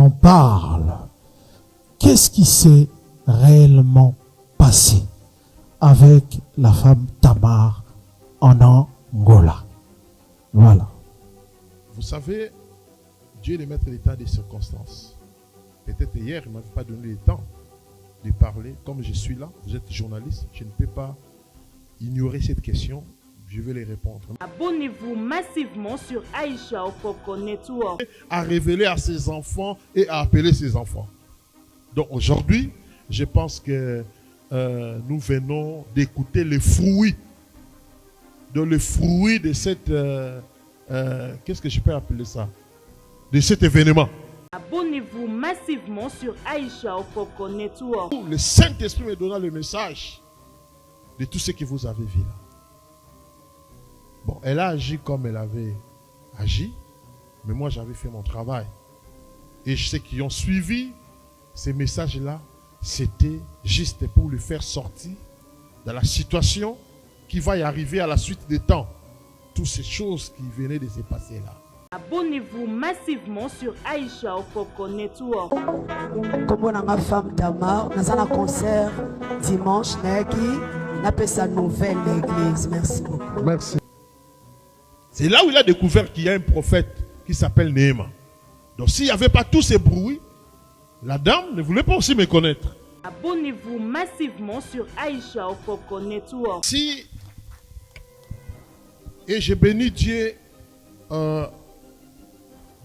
en parle. Qu'est-ce qui s'est réellement passé avec la femme Tamar en Angola? Voilà. Vous savez, Dieu est le maître des temps et des circonstances. Peut-être hier, il ne m'avait pas donné le temps de parler. Comme je suis là, vous êtes journaliste, je ne peux pas ignorer cette question. Je vais les répondre. Abonnez-vous massivement sur Aïcha Okoko Network. À révéler à ses enfants et à appeler ses enfants. Donc aujourd'hui, je pense que nous venons d'écouter les fruits. Le fruit de cette... qu'est-ce que je peux appeler ça? De cet événement. Abonnez-vous massivement sur Aïcha Okoko Network. Le Saint-Esprit me donna le message de tout ce que vous avez vu là. Bon, elle a agi comme elle avait agi, mais moi j'avais fait mon travail. Et ceux qui ont suivi ces messages-là, c'était juste pour le faire sortir de la situation qui va y arriver à la suite des temps. Toutes ces choses qui venaient de se passer là. Abonnez-vous massivement sur Aïcha Okoko Network. Comme ma femme Tamar, nous avons un concert dimanche, n'a pas sa nouvelle l'église. Merci beaucoup. Merci. C'est là où il a découvert qu'il y a un prophète qui s'appelle Néhéma. Donc s'il n'y avait pas tous ces bruits, la dame ne voulait pas aussi me connaître. Abonnez-vous massivement sur Aïcha Okoko Network. Si, et je bénis Dieu de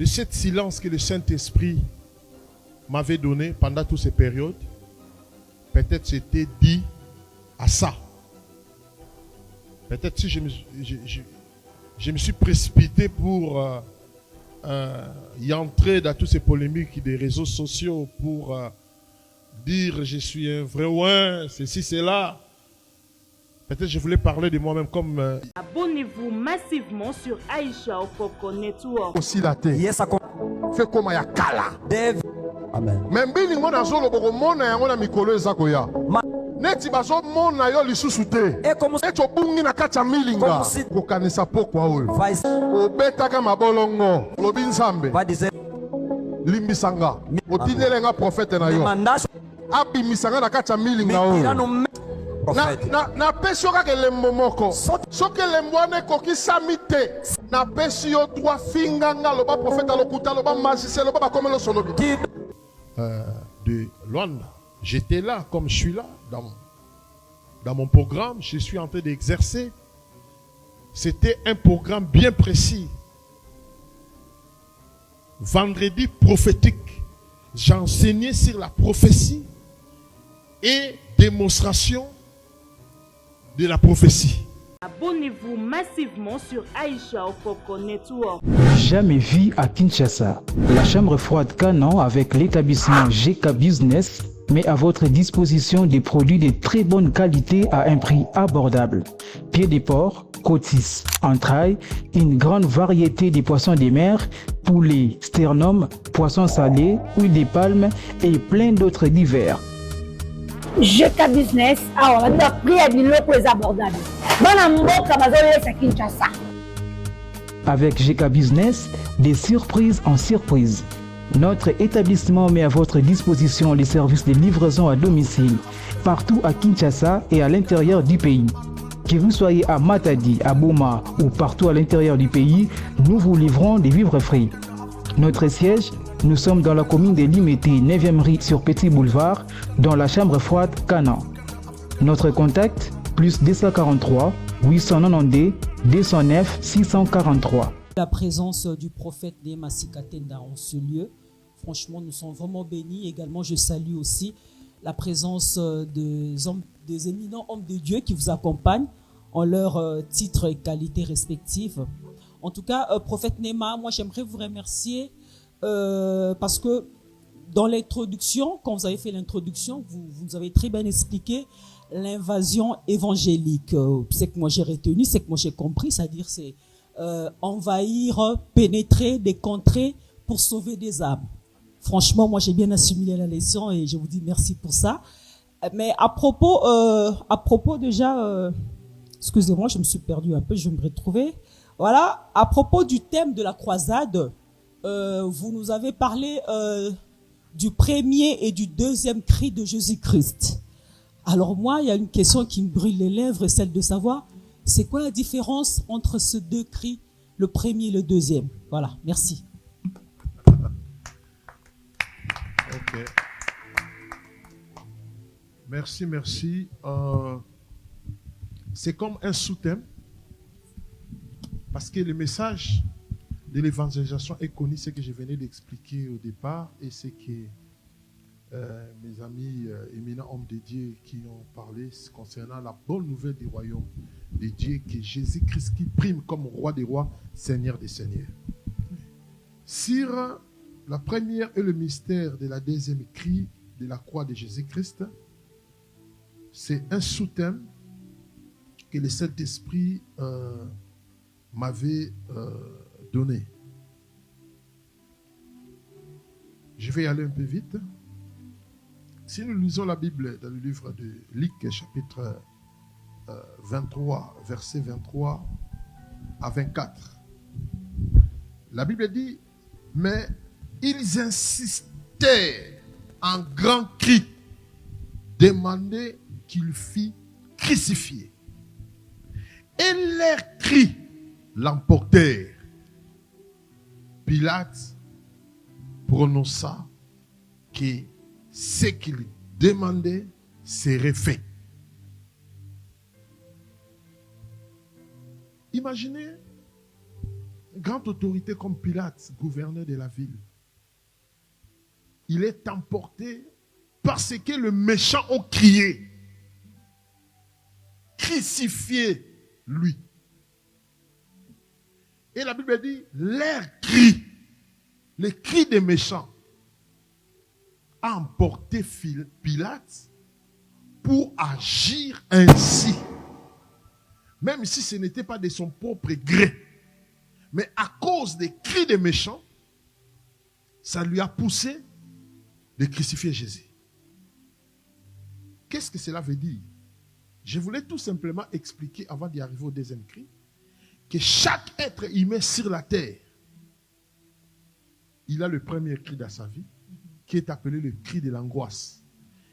cette silence que le Saint-Esprit m'avait donné pendant toutes ces périodes. Peut-être c'était dit à ça. Peut-être si je me suis précipité pour y entrer dans toutes ces polémiques des réseaux sociaux pour dire je suis un vrai ouin, ceci, cela. Peut-être je voulais parler de moi-même comme... Abonnez-vous massivement sur Aïcha Okoko Network. Aussi la tête. Yes, fait comme ya kala. Amen. Même bini ngona zolo boko mona yango na mikolo ezako ya. Neti bazo mona yo lisusu te. Eto bungi na kacha milinga. Kokanisa pokwa oyo. Obetaka mabolongo. Lobi nzambe. Limbisanga. Otindelenga prophète na yo. Abimisanga na kacha milinga oyo. Na pesi yo kaka elembo moko soki elembo wana ekokisami te na pesi yo droit finganga loba prophète alokuta loba magicien loba bakomelo solobi de Luanda. J'étais là comme je suis là dans mon programme, je suis en train d'exercer. C'était un programme bien précis. Vendredi prophétique, j'enseignais sur la prophétie et démonstration de la prophétie. Abonnez-vous massivement sur Aïcha Okoko Network. Jamais vu à Kinshasa. La chambre froide Canon avec l'établissement GK Business met à votre disposition des produits de très bonne qualité à un prix abordable. Pieds de porc, côtis, entrailles, une grande variété de poissons de mer, poulet, sternum, poissons salés, huile de palme et plein d'autres divers. GK Business, alors on a pris à des locaux abordables. Avec GK Business, des surprises en surprise. Notre établissement met à votre disposition les services de livraison à domicile, partout à Kinshasa et à l'intérieur du pays. Que vous soyez à Matadi, à Boma ou partout à l'intérieur du pays, nous vous livrons des vivres frais. Notre siège, nous sommes dans la commune de Limete, 9e rue sur Petit Boulevard, dans la chambre froide Canan. Notre contact, plus 243 892 209 643. La présence du prophète Néhéma Sikatenda en ce lieu, franchement, nous sommes vraiment bénis. Également, je salue aussi la présence des éminents hommes de Dieu qui vous accompagnent en leur titre et qualité respective. En tout cas, prophète Néhéma, moi j'aimerais vous remercier parce que dans l'introduction, quand vous avez fait l'introduction, vous avez très bien expliqué l'invasion évangélique. C'est que moi j'ai retenu, c'est que moi j'ai compris, c'est-à-dire c'est envahir, pénétrer des contrées pour sauver des âmes. Franchement, moi j'ai bien assimilé la leçon et je vous dis merci pour ça. Mais à propos déjà, excusez-moi, je me suis perdu un peu, je vais me retrouver. Voilà, à propos du thème de la croisade, vous nous avez parlé du premier et du deuxième cri de Jésus-Christ. Alors moi, il y a une question qui me brûle les lèvres, celle de savoir, c'est quoi la différence entre ces deux cris, le premier et le deuxième? Voilà, merci. Ok. Merci, merci. C'est comme un sous-thème, parce que le message de l'évangélisation est connu, ce que je venais d'expliquer au départ, et c'est que mes amis éminents hommes de Dieu qui ont parlé concernant la bonne nouvelle du royaume de Dieu, que Jésus-Christ qui prime comme roi des rois, Seigneur des seigneurs. Sur la première et le mystère de la deuxième cri de la croix de Jésus-Christ, c'est un sous-thème que le Saint-Esprit m'avait donné. Je vais y aller un peu vite. Si nous lisons la Bible dans le livre de Luc, chapitre 23, versets 23 à 24, la Bible dit, mais ils insistaient en grand cri, demandaient qu'il fût crucifié. Et leurs cris l'emportèrent. Pilate prononça que ce qu'il demandait serait fait. Imaginez une grande autorité comme Pilate, gouverneur de la ville. Il est emporté parce que le méchant ont crié. Crucifiez-lui. Et la Bible dit, leur cri, les cris des méchants, a emporté Pilate pour agir ainsi. Même si ce n'était pas de son propre gré. Mais à cause des cris des méchants, ça lui a poussé de crucifier Jésus. Qu'est-ce que cela veut dire? Je voulais tout simplement expliquer, avant d'y arriver au deuxième cri, que chaque être humain sur la terre, il a le premier cri dans sa vie, qui est appelé le cri de l'angoisse.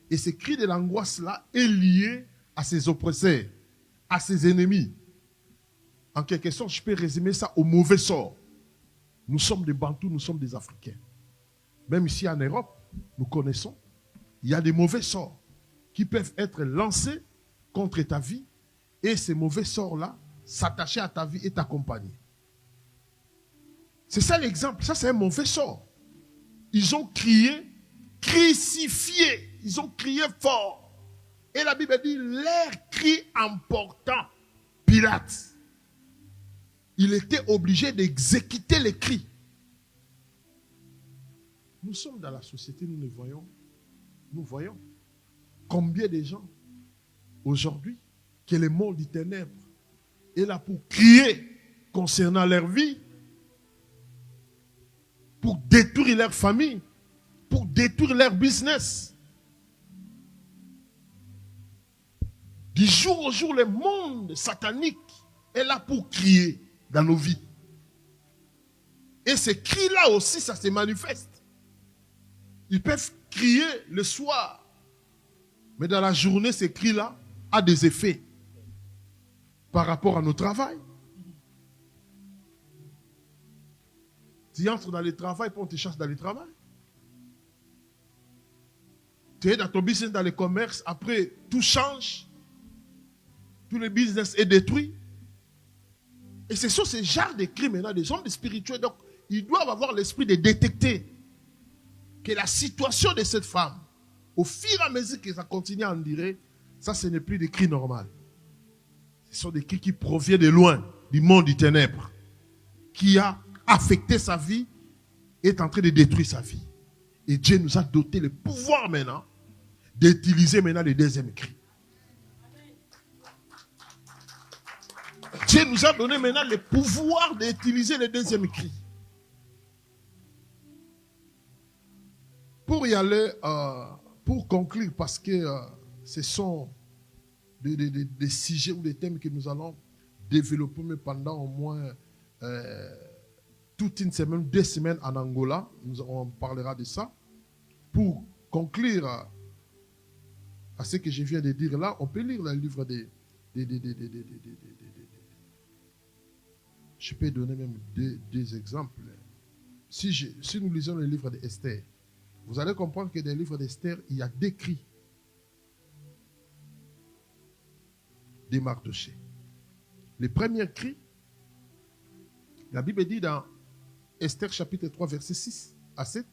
Et ce cri de l'angoisse-là est lié à ses oppresseurs, à ses ennemis. En quelque sorte, je peux résumer ça au mauvais sort. Nous sommes des Bantous, nous sommes des Africains. Même ici en Europe, nous connaissons, il y a des mauvais sorts qui peuvent être lancés contre ta vie, et ces mauvais sorts-là s'attacher à ta vie et t'accompagner. C'est ça l'exemple. Ça, c'est un mauvais sort. Ils ont crié, crucifié. Ils ont crié fort. Et la Bible dit, leur cri emportant Pilate. Il était obligé d'exécuter les cris. Nous sommes dans la société, nous voyons combien de gens aujourd'hui que le monde des ténèbres est là pour crier concernant leur vie, pour détruire leur famille, pour détruire leur business. Du jour au jour, le monde satanique est là pour crier dans nos vies. Et ces cris-là aussi, ça se manifeste. Ils peuvent crier le soir, mais dans la journée, ces cris-là ont des effets par rapport à nos travail. Tu entres dans le travail, puis on te chasse dans le travail. Tu es dans ton business, dans le commerce, après tout change. Tout le business est détruit. Et c'est sur ce genre de cris maintenant, des hommes spirituels. Donc, ils doivent avoir l'esprit de détecter que la situation de cette femme, au fur et à mesure que ça continue à en dire, ça, ce n'est plus des cris normaux. Ce sont des cris qui proviennent de loin, du monde du ténèbre, qui a affecté sa vie, est en train de détruire sa vie. Et Dieu nous a doté le pouvoir maintenant d'utiliser maintenant le deuxième cri. Dieu nous a donné maintenant le pouvoir d'utiliser le deuxième cri. Pour y aller, pour conclure, parce que ce sont des sujets ou des thèmes que nous allons développer mais pendant au moins toute une semaine, 2 semaines en Angola. On parlera de ça. pour conclure à ce que je viens de dire là, on peut lire le livre des je peux donner même deux exemples. Si nous lisons le livre d'Esther, vous allez comprendre que dans le livre d'Esther, il y a des cris de Mardochée. Le premier cri, la Bible dit dans Esther chapitre 3, verset 6 à 7,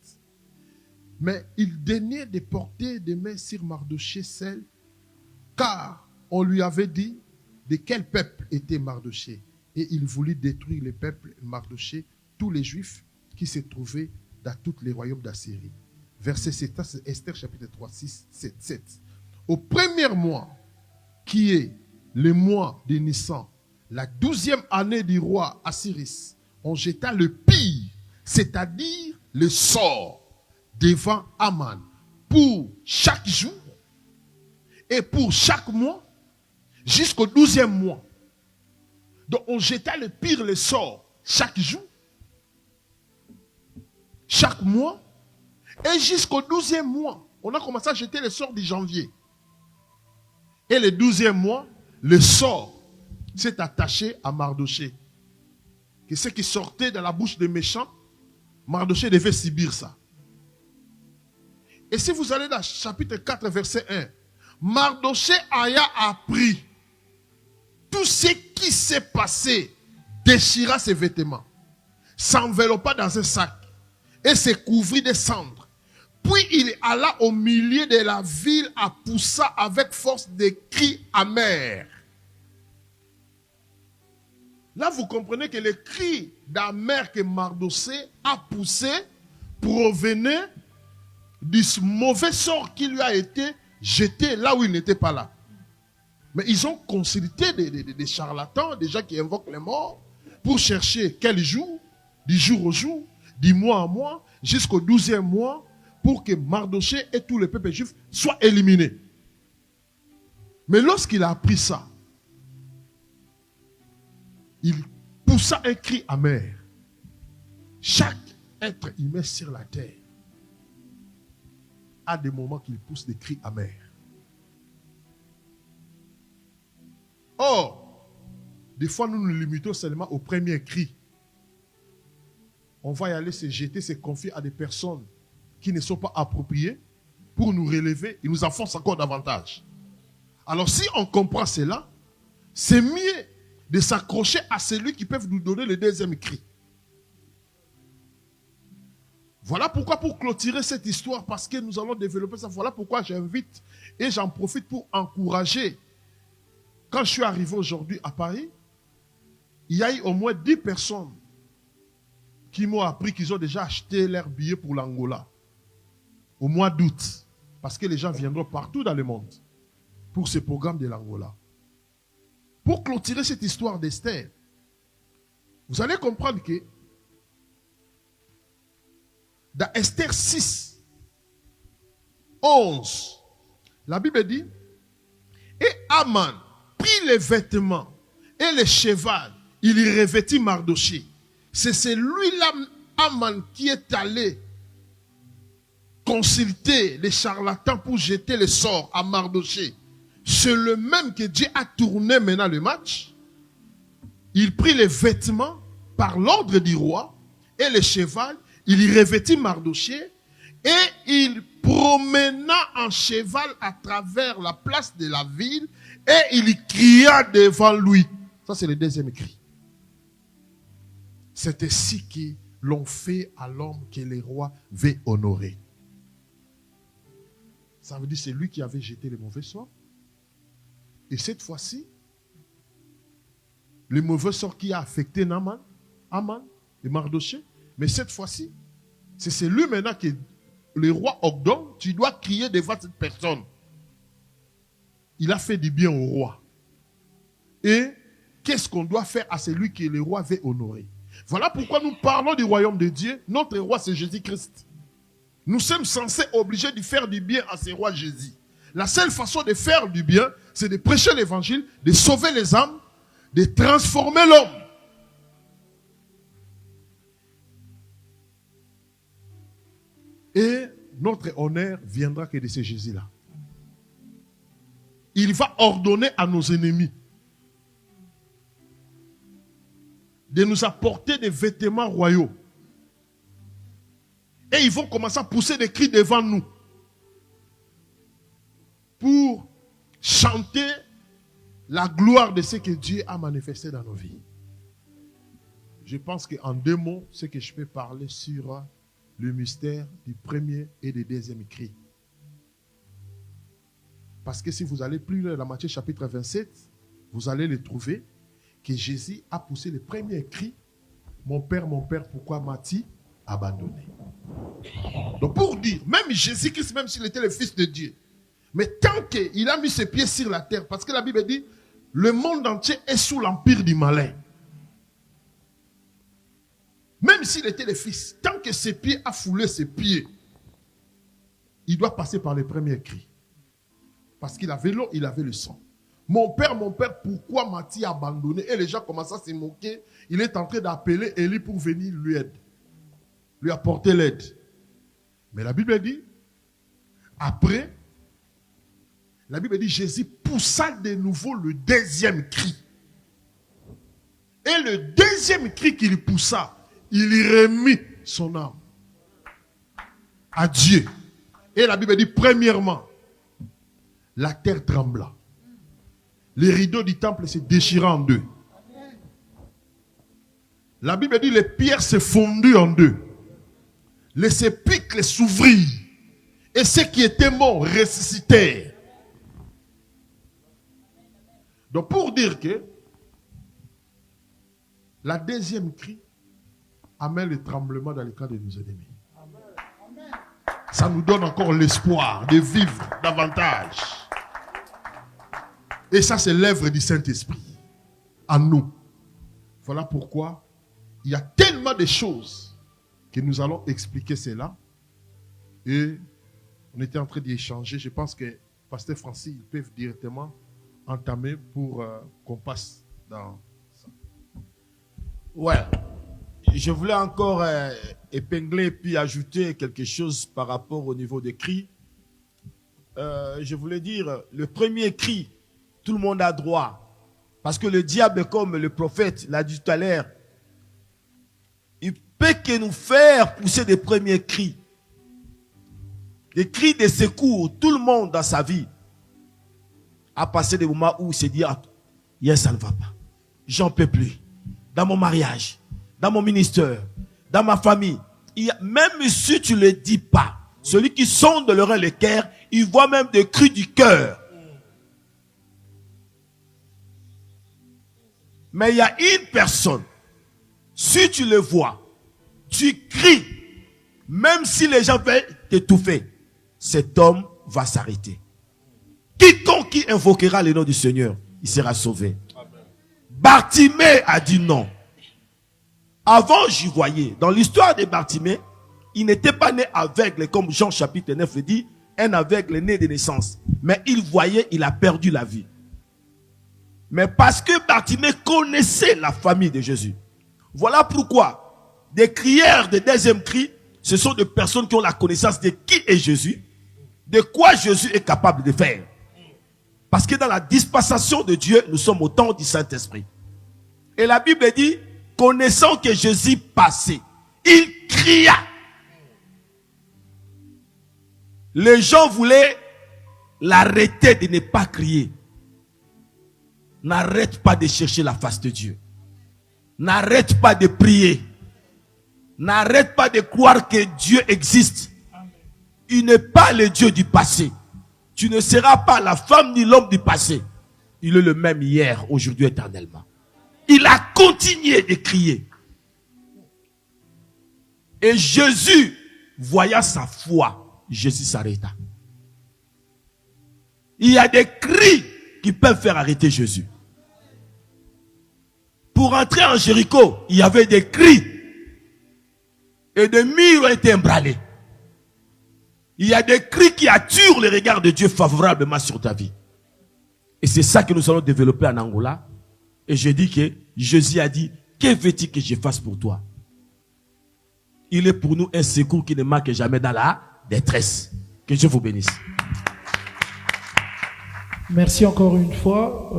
mais il daignait de porter des mains sur Mardochée seul, car on lui avait dit de quel peuple était Mardochée. Et il voulut détruire le peuple Mardochée, tous les Juifs qui se trouvaient dans tous les royaumes d'Assyrie. Verset 7, c'est Esther chapitre 3, 6, 7. Au premier mois, qui est le mois de Nissan, la 12e année du roi Assyris, on jeta le pire, c'est-à-dire le sort, devant Aman, pour chaque jour et pour chaque mois, jusqu'au 12e mois. Donc on jeta le pire, le sort, chaque jour, chaque mois, et jusqu'au 12e mois. On a commencé à jeter le sort du janvier. Et le 12e mois, le sort s'est attaché à Mardochée. Que ce qui sortait de la bouche des méchants, Mardochée devait subir ça. Et si vous allez dans chapitre 4, verset 1, Mardochée a appris tout ce qui s'est passé, déchira ses vêtements, s'enveloppa dans un sac et se couvrit de cendres. Puis il alla au milieu de la ville à poussa avec force des cris amers. Là, vous comprenez que les cris d'amer que Mardochée a poussé provenaient du mauvais sort qui lui a été jeté là où il n'était pas là. Mais ils ont consulté des charlatans, des gens qui invoquent les morts, pour chercher quel jour, du jour au jour, du mois en mois, jusqu'au 12e mois, pour que Mardochée et tout le peuple juif soient éliminés. Mais lorsqu'il a appris ça, il poussa un cri amer. Chaque être humain sur la terre a des moments qu'il pousse des cris amers. Or, des fois nous nous limitons seulement au premier cri. On va y aller se jeter, se confier à des personnes qui ne sont pas appropriées pour nous relever et nous enfoncer encore davantage. Alors si on comprend cela, c'est mieux de s'accrocher à celui qui peut nous donner le deuxième cri. Voilà pourquoi, pour clôturer cette histoire, parce que nous allons développer ça, voilà pourquoi j'invite et j'en profite pour encourager. Quand je suis arrivé aujourd'hui à Paris, il y a eu au moins 10 personnes qui m'ont appris qu'ils ont déjà acheté leur billet pour l'Angola au mois d'août. Parce que les gens viendront partout dans le monde pour ce programme de l'Angola. Pour clôturer cette histoire d'Esther, vous allez comprendre que dans Esther 6, 11, la Bible dit, et Aman prit les vêtements et le cheval, il y revêtit Mardochée. C'est celui-là, Aman, qui est allé consulter les charlatans pour jeter le sort à Mardochée. C'est le même que Dieu a tourné maintenant le match. Il prit les vêtements par l'ordre du roi et le cheval, il y revêtit Mardochée et il promena en cheval à travers la place de la ville et il cria devant lui. Ça, c'est le deuxième cri. C'est ainsi qu'ils l'ont fait à l'homme que le roi veut honorer. Ça veut dire que c'est lui qui avait jeté le mauvais sort. Et cette fois-ci, le mauvais sort qui a affecté Aman et Mardochée, mais cette fois-ci, c'est celui maintenant que le roi ordonne, tu dois crier devant cette personne. Il a fait du bien au roi. Et qu'est-ce qu'on doit faire à celui que le roi veut honorer? Voilà pourquoi nous parlons du royaume de Dieu. Notre roi, c'est Jésus-Christ. Nous sommes censés obligés de faire du bien à ce roi Jésus. La seule façon de faire du bien, c'est de prêcher l'évangile, de sauver les âmes, de transformer l'homme. Et notre honneur viendra que de ce Jésus-là. Il va ordonner à nos ennemis de nous apporter des vêtements royaux. Et ils vont commencer à pousser des cris devant nous pour chanter la gloire de ce que Dieu a manifesté dans nos vies. Je pense qu'en 2 mots, c'est que je peux parler sur le mystère du premier et du deuxième cri. Parce que si vous allez plus loin dans Matthieu chapitre 27, vous allez le trouver que Jésus a poussé le premier cri. Mon Père, pourquoi m'as-tu abandonné? Donc pour dire, même Jésus-Christ, même s'il était le Fils de Dieu, mais tant qu'il a mis ses pieds sur la terre, parce que la Bible dit, le monde entier est sous l'empire du malin. Même s'il était le Fils, tant que ses pieds a foulé ses pieds, il doit passer par les premiers cris. Parce qu'il avait l'eau, il avait le sang. Mon Père, pourquoi m'as-tu abandonné? Et les gens commencent à se moquer. Il est en train d'appeler Élie pour venir lui apporter l'aide. Mais la Bible dit, après, la Bible dit, Jésus poussa de nouveau le deuxième cri. Et le deuxième cri qu'il poussa, il remit son âme à Dieu. Et la Bible dit, premièrement, la terre trembla. Les rideaux du temple se déchirent en deux. La Bible dit, les pierres se fondirent en deux. Les sépulcres s'ouvrirent. Et ceux qui étaient morts ressuscitèrent. Donc pour dire que la deuxième cri amène le tremblement dans le cas de nos ennemis. Ça nous donne encore l'espoir de vivre davantage. Et ça, c'est l'œuvre du Saint-Esprit en nous. Voilà pourquoi il y a tellement de choses que nous allons expliquer cela. Et on était en train d'y échanger. Je pense que Pasteur Francis, ils peuvent directement entamer pour qu'on passe dans ça. Ouais. Je voulais encore épingler puis ajouter quelque chose par rapport au niveau des cris. Je voulais dire, le premier cri, tout le monde a droit. Parce que le diable, comme le prophète l'a dit tout à l'heure, il peut que nous faire pousser des premiers cris. Des cris de secours. Tout le monde dans sa vie a passé des moments où il s'est dit, ah, yes, ça ne va pas. J'en peux plus. Dans mon mariage, dans mon ministère, dans ma famille. Même si tu ne le dis pas, celui qui sonde le rein, le cœur, il voit même des cris du cœur. Mais il y a une personne, si tu le vois, tu cries, même si les gens veulent t'étouffer, cet homme va s'arrêter. Quiconque qui invoquera le nom du Seigneur, il sera sauvé. Bartimée a dit non. Avant, j'y voyais. Dans l'histoire de Bartimée, il n'était pas né aveugle, comme Jean chapitre 9 le dit, un aveugle né de naissance. Mais il voyait, il a perdu la vie. Mais parce que Bartimée connaissait la famille de Jésus. Voilà pourquoi des crieurs de deuxième cri, ce sont des personnes qui ont la connaissance de qui est Jésus, de quoi Jésus est capable de faire. Parce que dans la dispensation de Dieu, nous sommes au temps du Saint-Esprit. Et la Bible dit, connaissant que Jésus passait, il cria. Les gens voulaient l'arrêter de ne pas crier. N'arrête pas de chercher la face de Dieu. N'arrête pas de prier. N'arrête pas de croire que Dieu existe. Il n'est pas le Dieu du passé. Tu ne seras pas la femme ni l'homme du passé. Il est le même hier, aujourd'hui, éternellement. Il a continué de crier. Et Jésus, voyant sa foi, Jésus s'arrêta. Il y a des cris qui peuvent faire arrêter Jésus. Pour entrer en Jéricho, il y avait des cris. Et des murs ont été ébranlés. Il y a des cris qui attirent le regard de Dieu favorablement sur ta vie. Et c'est ça que nous allons développer en Angola. Et je dis que Jésus a dit, que veux-tu que je fasse pour toi? Il est pour nous un secours qui ne manque jamais dans la détresse. Que Dieu vous bénisse. Merci encore une fois.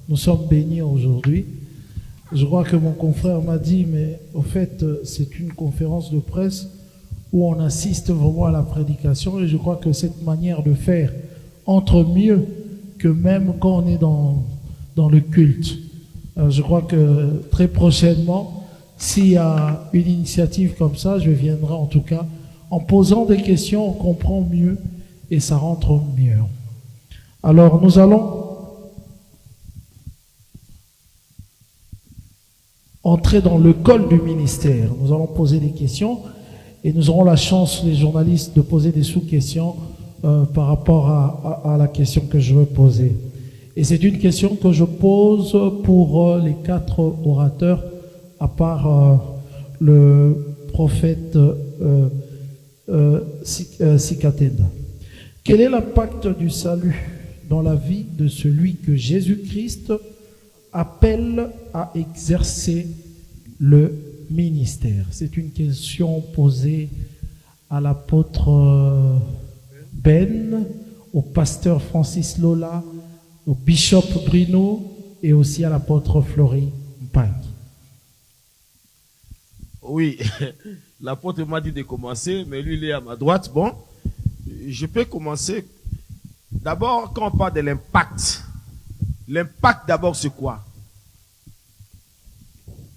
Nous sommes bénis aujourd'hui. Je crois que mon confrère m'a dit, mais au fait, c'est une conférence de presse où on assiste vraiment à la prédication, et je crois que cette manière de faire entre mieux que même quand on est dans le culte. Je crois que très prochainement, s'il y a une initiative comme ça, je viendrai en tout cas. En posant des questions, on comprend mieux et ça rentre mieux. Alors nous allons entrer dans le col du ministère. Nous allons poser des questions et nous aurons la chance, les journalistes, de poser des sous-questions par rapport à la question que je veux poser. Et c'est une question que je pose pour les 4 orateurs, à part le prophète Sikatenda. Quel est l'impact du salut dans la vie de celui que Jésus-Christ appelle à exercer le ministère? C'est une question posée à l'apôtre Ben, au pasteur Francis Lola, au bishop Bruno et aussi à l'apôtre Florie Mpang. Oui, l'apôtre m'a dit de commencer, mais lui il est à ma droite. Bon, je peux commencer. D'abord, quand on parle de l'impact, l'impact d'abord c'est quoi?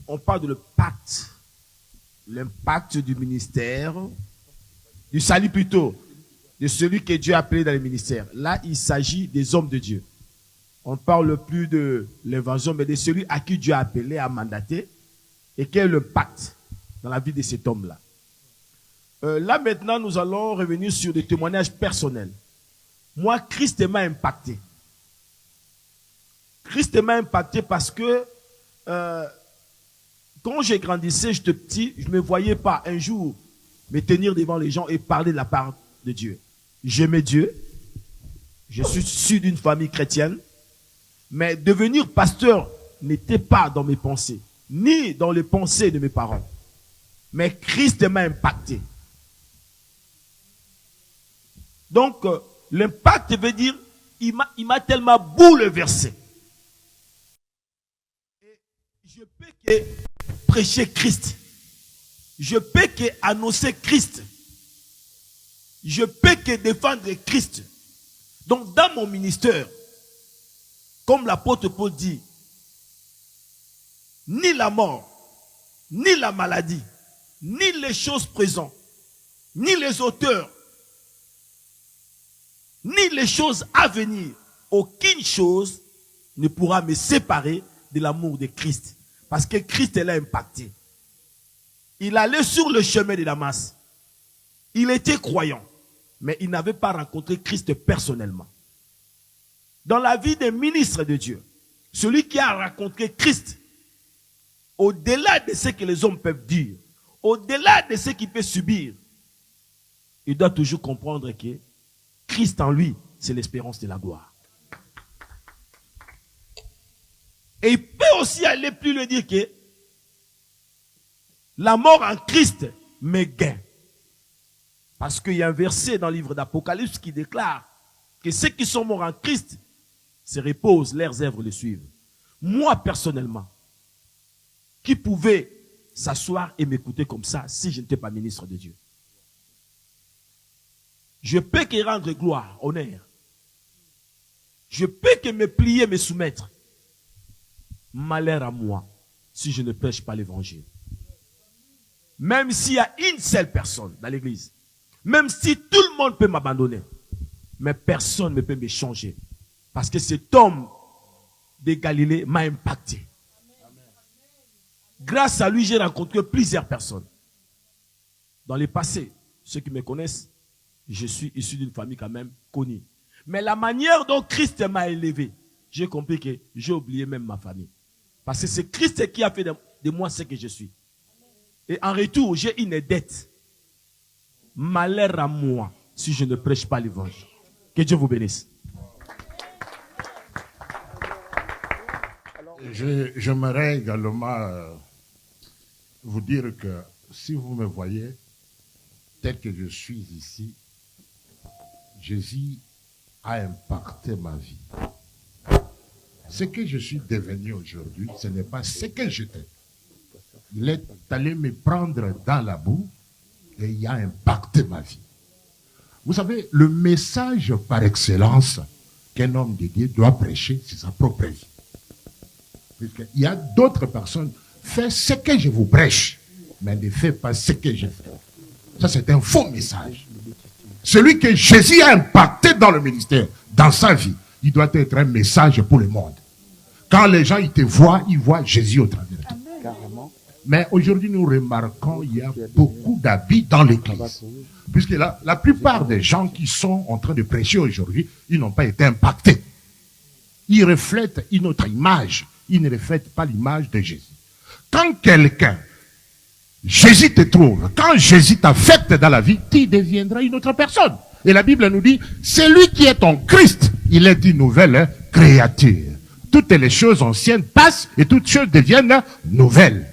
On parle de l'impact du ministère, du salut plutôt, de celui que Dieu a appelé dans le ministère. Là, il s'agit des hommes de Dieu. On ne parle plus de l'invasion, mais de celui à qui Dieu a appelé, a mandaté, et quel est l'impact dans la vie de cet homme-là. Là, maintenant, nous allons revenir sur des témoignages personnels. Moi, Christ m'a impacté. Christ m'a impacté parce que quand j'ai grandissé, j'étais petit, je ne me voyais pas un jour me tenir devant les gens et parler de la part de Dieu. J'aimais Dieu. Je suis issu d'une famille chrétienne. Mais devenir pasteur n'était pas dans mes pensées, ni dans les pensées de mes parents. Mais Christ m'a impacté. Donc, l'impact veut dire, il m'a tellement bouleversé. Et je peux que prêcher Christ. Je peux que annoncer Christ. Je peux que défendre Christ. Donc, dans mon ministère, comme l'apôtre Paul dit, ni la mort, ni la maladie, ni les choses présentes, ni les auteurs, ni les choses à venir, aucune chose ne pourra me séparer de l'amour de Christ. Parce que Christ l'a impacté. Il allait sur le chemin de Damas. Il était croyant, mais il n'avait pas rencontré Christ personnellement. Dans la vie des ministres de Dieu, celui qui a rencontré Christ, au-delà de ce que les hommes peuvent dire, au-delà de ce qu'il peut subir, il doit toujours comprendre que Christ en lui, c'est l'espérance de la gloire. Et il peut aussi aller plus loin, dire que la mort en Christ me gagne. Parce qu'il y a un verset dans le livre d'Apocalypse qui déclare que ceux qui sont morts en Christ se reposent, leurs œuvres les suivent. Moi, personnellement, qui pouvait s'asseoir et m'écouter comme ça si je n'étais pas ministre de Dieu? Je peux que rendre gloire, honneur. Je peux que me plier, me soumettre. Malheur à moi si je ne prêche pas l'évangile. Même s'il y a une seule personne dans l'église, même si tout le monde peut m'abandonner, mais personne ne peut me changer. Parce que cet homme de Galilée m'a impacté. Grâce à lui, j'ai rencontré plusieurs personnes. Dans le passé, ceux qui me connaissent, je suis issu d'une famille quand même connue. Mais la manière dont Christ m'a élevé, j'ai compris que j'ai oublié même ma famille. Parce que c'est Christ qui a fait de moi ce que je suis. Et en retour, j'ai une dette. Malheur à moi si je ne prêche pas l'évangile. Que Dieu vous bénisse. J'aimerais également vous dire que si vous me voyez, tel que je suis ici, Jésus a impacté ma vie. Ce que je suis devenu aujourd'hui, ce n'est pas ce que j'étais. Il est allé me prendre dans la boue et il a impacté ma vie. Vous savez, le message par excellence qu'un homme de Dieu doit prêcher, c'est sa propre vie. Il y a d'autres personnes, faites ce que je vous prêche, mais ne faites pas ce que je fais. Ça, c'est un faux message. Celui que Jésus a impacté dans le ministère, dans sa vie, il doit être un message pour le monde. Quand les gens ils te voient, ils voient Jésus au travers de toi. Mais aujourd'hui, nous remarquons qu'il y a beaucoup d'habits dans l'église. Puisque la plupart des gens qui sont en train de prêcher aujourd'hui, ils n'ont pas été impactés. Ils reflètent une autre image. Ils ne reflètent pas l'image de Jésus. Quand quelqu'un, Jésus te trouve, quand Jésus t'affecte dans la vie, tu deviendras une autre personne. Et la Bible nous dit, celui qui est en Christ, il est une nouvelle créature. Toutes les choses anciennes passent et toutes choses deviennent nouvelles.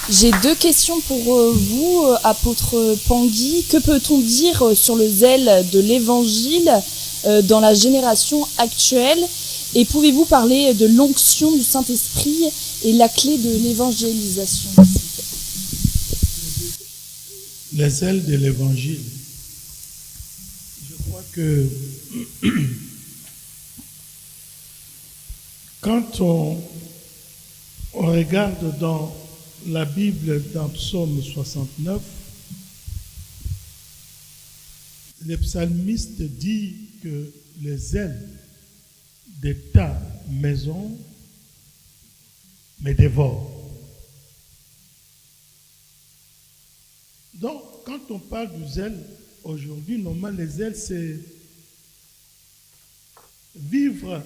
J'ai deux questions pour vous, apôtre Pangui. Que peut-on dire sur le zèle de l'évangile dans la génération actuelle? Et pouvez-vous parler de l'onction du Saint-Esprit et la clé de l'évangélisation? Le zèle de l'évangile. Je crois que quand on regarde dans la Bible, dans Psaume 69, le psalmiste dit que les ailes de ta maison me dévorent. Donc, quand on parle du zèle, aujourd'hui, normalement, les ailes, c'est vivre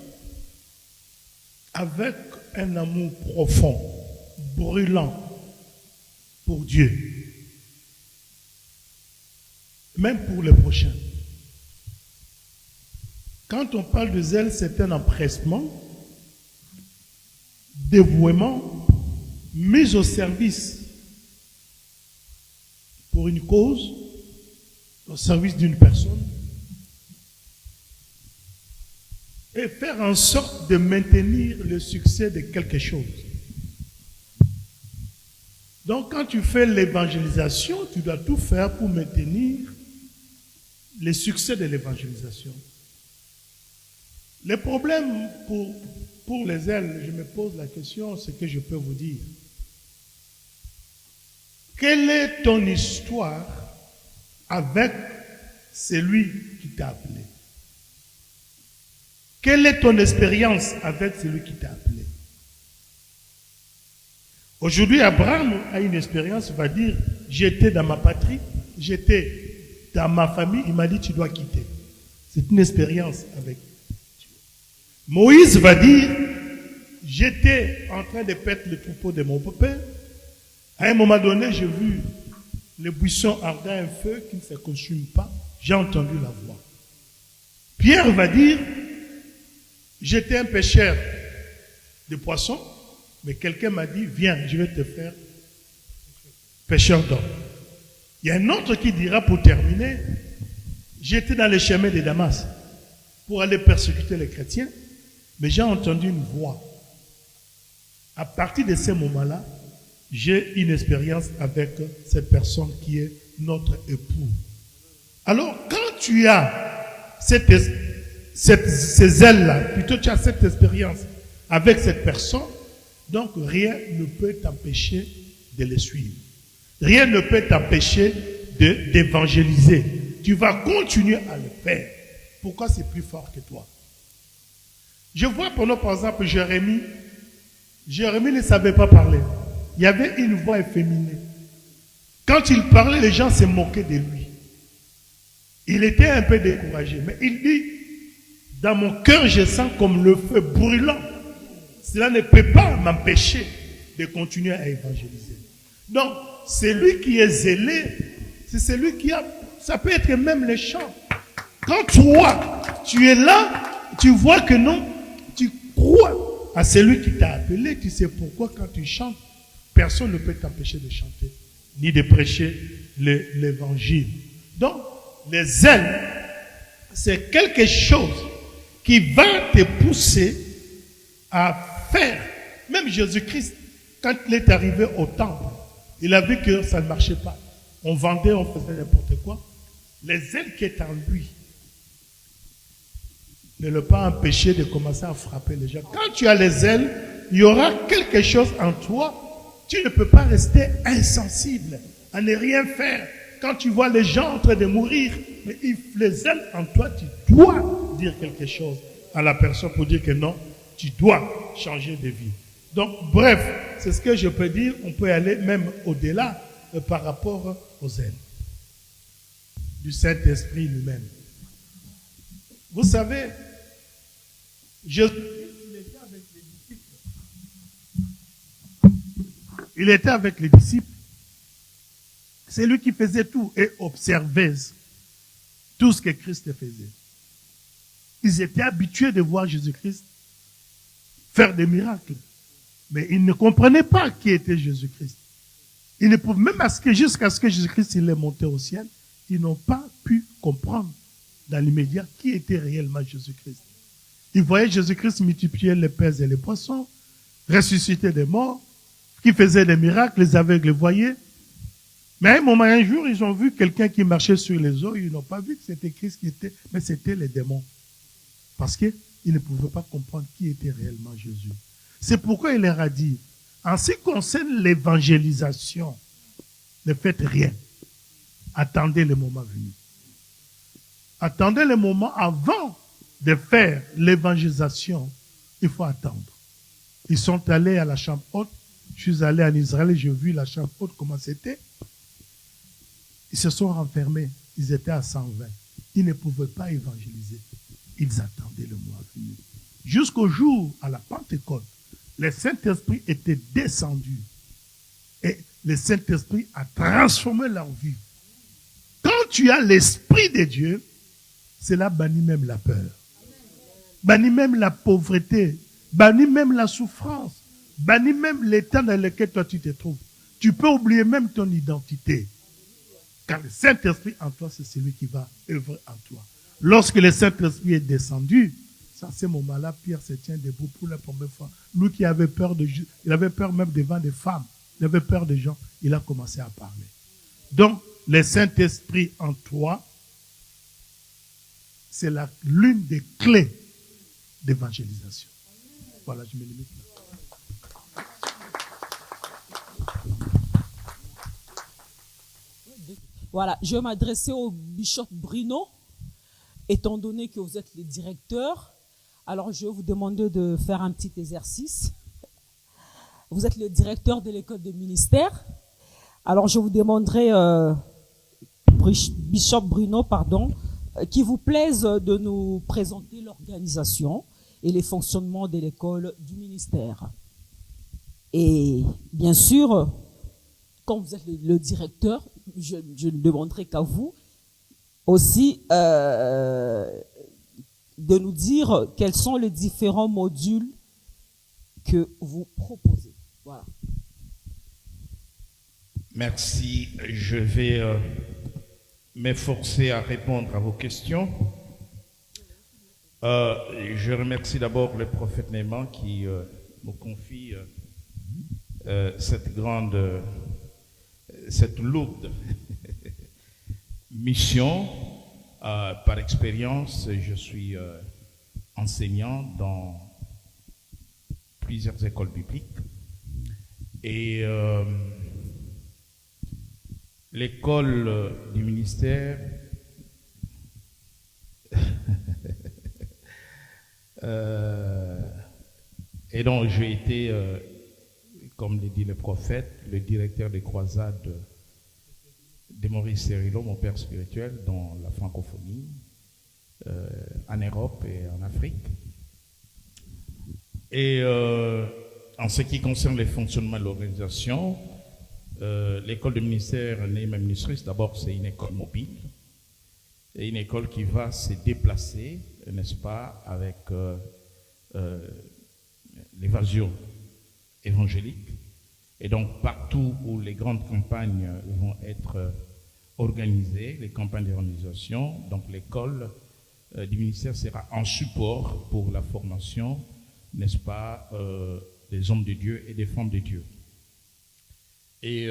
avec un amour profond, brûlant pour Dieu, même pour les prochains. Quand on parle de zèle, c'est un empressement, dévouement, mise au service pour une cause, au service d'une personne, et faire en sorte de maintenir le succès de quelque chose. Donc, quand tu fais l'évangélisation, tu dois tout faire pour maintenir le succès de l'évangélisation. Le problème pour les ailes, je me pose la question, c'est que je peux vous dire. Quelle est ton histoire avec celui qui t'a appelé? Quelle est ton expérience avec celui qui t'a appelé? Aujourd'hui, Abraham a une expérience, il va dire, j'étais dans ma patrie, j'étais dans ma famille, il m'a dit, tu dois quitter. C'est une expérience avec Dieu. Moïse va dire, j'étais en train de perdre le troupeau de mon papa. À un moment donné, j'ai vu le buisson ardent un feu qui ne se consume pas. J'ai entendu la voix. Pierre va dire, j'étais un pêcheur de poissons, mais quelqu'un m'a dit, viens, je vais te faire pêcheur d'hommes. Il y a un autre qui dira, pour terminer, j'étais dans les chemins de Damas pour aller persécuter les chrétiens, mais j'ai entendu une voix. À partir de ce moment-là, j'ai une expérience avec cette personne qui est notre époux. Alors, quand tu as ces ailes-là, plutôt tu as cette expérience avec cette personne, donc rien ne peut t'empêcher de les suivre. Rien ne peut t'empêcher d'évangéliser. Tu vas continuer à le faire. Pourquoi c'est plus fort que toi? Je vois pendant, par exemple, Jérémie. Jérémie ne savait pas parler. Il y avait une voix efféminée. Quand il parlait, les gens se moquaient de lui. Il était un peu découragé. Mais il dit, dans mon cœur, je sens comme le feu brûlant. Cela ne peut pas m'empêcher de continuer à évangéliser. Donc, celui qui est zélé, c'est celui qui a... Ça peut être même les chants. Quand toi, tu es là, tu vois que non, tu crois à celui qui t'a appelé, tu sais pourquoi quand tu chantes, personne ne peut t'empêcher de chanter. ni de prêcher l'évangile. Donc, les zèles, c'est quelque chose qui va te pousser à faire. Même Jésus-Christ, quand il est arrivé au temple, il a vu que ça ne marchait pas. On vendait, on faisait n'importe quoi. Les zèles qui étaient en lui ne l'ont pas empêché de commencer à frapper les gens. Quand tu as les ailes, il y aura quelque chose en toi. Tu ne peux pas rester insensible à ne rien faire. Quand tu vois les gens en train de mourir, mais les ailes en toi, tu dois dire quelque chose à la personne pour dire que non, tu dois changer de vie. Donc, bref, c'est ce que je peux dire. On peut aller même au-delà par rapport aux ailes du Saint-Esprit lui-même. Vous savez, Jésus, il était avec les disciples. C'est lui qui faisait tout et observait tout ce que Christ faisait. Ils étaient habitués de voir Jésus-Christ faire des miracles. Mais ils ne comprenaient pas qui était Jésus-Christ. Ils ne pouvaient, même jusqu'à ce que Jésus-Christ il est monté au ciel, ils n'ont pas pu comprendre dans l'immédiat qui était réellement Jésus-Christ. Ils voyaient Jésus-Christ multiplier les pains et les poissons, ressusciter des morts, qui faisait des miracles, les aveugles les voyaient. Mais à un moment, un jour, ils ont vu quelqu'un qui marchait sur les eaux, ils n'ont pas vu que c'était Christ qui était, mais c'était les démons. Parce qu'ils ne pouvaient pas comprendre qui était réellement Jésus. C'est pourquoi il leur a dit, en ce qui concerne l'évangélisation, ne faites rien. Attendez le moment venu. Attendez le moment avant de faire l'évangélisation. Il faut attendre. Ils sont allés à la chambre haute. Je suis allé en Israël et j'ai vu la chambre haute, comment c'était. Ils se sont renfermés. Ils étaient à 120. Ils ne pouvaient pas évangéliser. Ils attendaient le mois venu. Jusqu'au jour, à la Pentecôte, le Saint-Esprit était descendu. Et le Saint-Esprit a transformé leur vie. Quand tu as l'Esprit de Dieu, cela bannit même la peur. Bannit même la pauvreté. Bannit même la souffrance. Bannit même l'état dans lequel toi tu te trouves. Tu peux oublier même ton identité. Car le Saint-Esprit en toi, c'est celui qui va œuvrer en toi. Lorsque le Saint-Esprit est descendu, à ce moment-là, Pierre se tient debout pour la première fois. Lui qui avait peur il avait peur même devant des femmes. Il avait peur des gens. Il a commencé à parler. Donc, le Saint-Esprit en toi, c'est l'une des clés d'évangélisation. Voilà, je me limite là. Voilà, je vais m'adresser au bishop Bruno. Étant donné que vous êtes le directeur, alors je vais vous demander de faire un petit exercice. Vous êtes le directeur de l'école de ministère. Alors je vous demanderai, bishop Bruno, qu'il vous plaise de nous présenter l'organisation et les fonctionnements de l'école du ministère. Et bien sûr, quand vous êtes le directeur, je ne demanderai qu'à vous aussi de nous dire quels sont les différents modules que vous proposez. Voilà. Merci. Je vais m'efforcer à répondre à vos questions. Je remercie d'abord le prophète Néman qui me confie cette lourde mission. Par expérience, je suis enseignant dans plusieurs écoles bibliques et l'école du ministère et donc j'ai été, comme le dit le prophète, le directeur des croisades de Maurice Cérillo, mon père spirituel, dans la francophonie, en Europe et en Afrique. Et en ce qui concerne le fonctionnement de l'organisation, l'école de ministère Neema Ministries, d'abord c'est une école mobile, et une école qui va se déplacer, n'est-ce pas, avec l'évasion évangélique. Et donc, partout où les grandes campagnes vont être organisées, les campagnes d'évangélisation, donc l'école du ministère sera en support pour la formation, n'est-ce pas, des hommes de Dieu et des femmes de Dieu. Et